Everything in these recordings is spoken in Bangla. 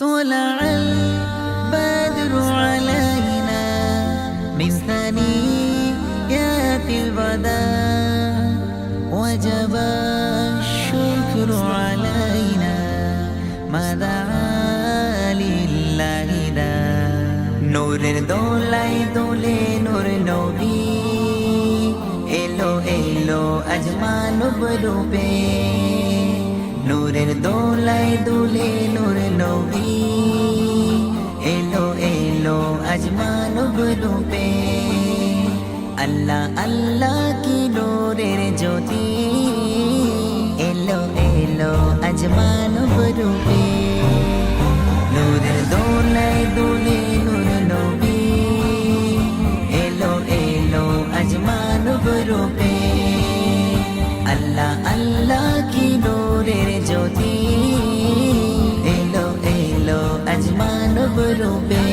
طلع البدر علينا من ثنيات الوداع وجب الشكر علينا ما دعا لله دا নূরের দোলাই দোলে নূর নবী এলো এলো আজ মানব রূপে নূরের দোলাই দোলে নূর নবী এলো এলো আজ মানব রূপে আল্লাহ আল্লাহ কি নূরের জ্যোতি এলো এলো আজ মানব রূপে নূরের দোলাই দোলে নূর নবী এলো এলো আজ মানব রূপে আল্লাহ আল্লাহ কি নূরের জ্যোতি এলো এলো আজ মানব রূপে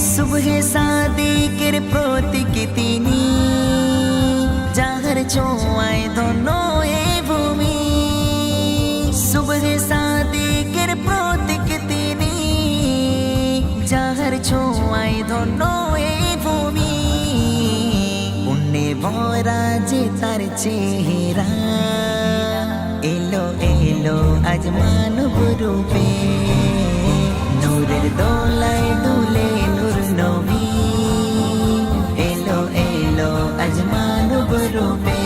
সুবহে সাদিকের প্রতীক তিনি যাহার ছোঁয়ায় ধন্য এ ভূমি সুবহে সাদিকের প্রতীক তিনি যাহার ছোঁয়ায় ধন্য এ ভূমি পুণ্যে ভরা যে তার চেহারা এলো এলো আজ মানব রূপে নূরের দোলাই দোলে নূর নবী এলো এলো আজ মানব রূপে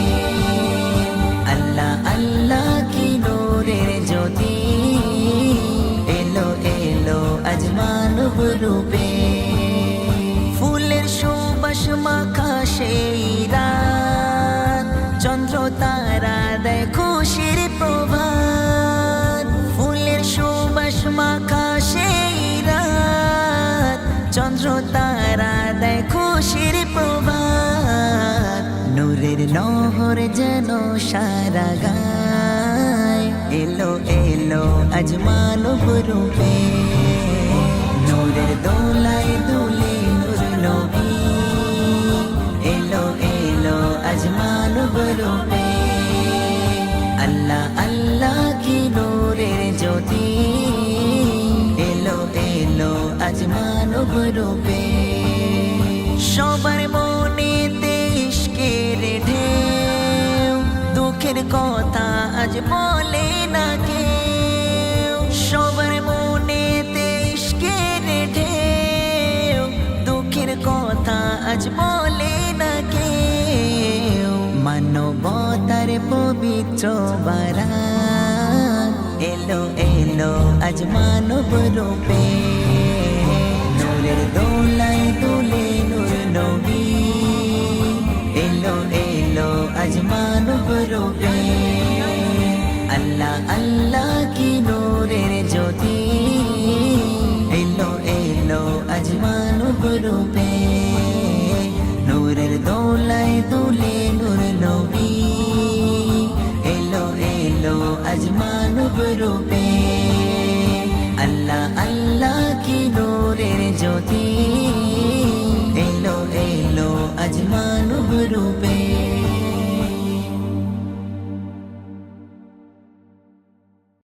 আল্লাহ আল্লাহ কি নূরের জ্যোতি এলো এলো আজ মানব রূপে ফুলের সুবাস মাখা সেই রাত চন্দ্র তারা দেয় খুশির প্রভাত ফুলের সুবাস মাখা সেই রাত চন্দ্র তারা দেয় খুশির প্রভাত নূরের নহর যেন সারা গায় এলো এলো আজ মানব রূপে নূরের দোলাই দোলে নূর নবী এলো এলো আজ মানব রূপে আল্লাহ আল্লাহ কি নূরের জ্যোতি এলো এলো আজ মানব রূপে সবার মনেতে ইশকের ঢেউ দুঃখের কথা আজ বলে না কেউ সবার মনেতে ইশকের ঢেউ দুঃখের কথা আজ বলে না কেউ মানবতার পবিত্র বারাত এলো এলো আজ মানব রূপে নূরের দোলাই দোলে নূর নবী এলো এলো আজ মানব রূপে আল্লাহ আল্লাহ কি নূরের জ্যোতি এলো এলো আজ মানব রূপে নূরের দোলাই দোলে নূর নবী এলো এলো আজ মানব রূপে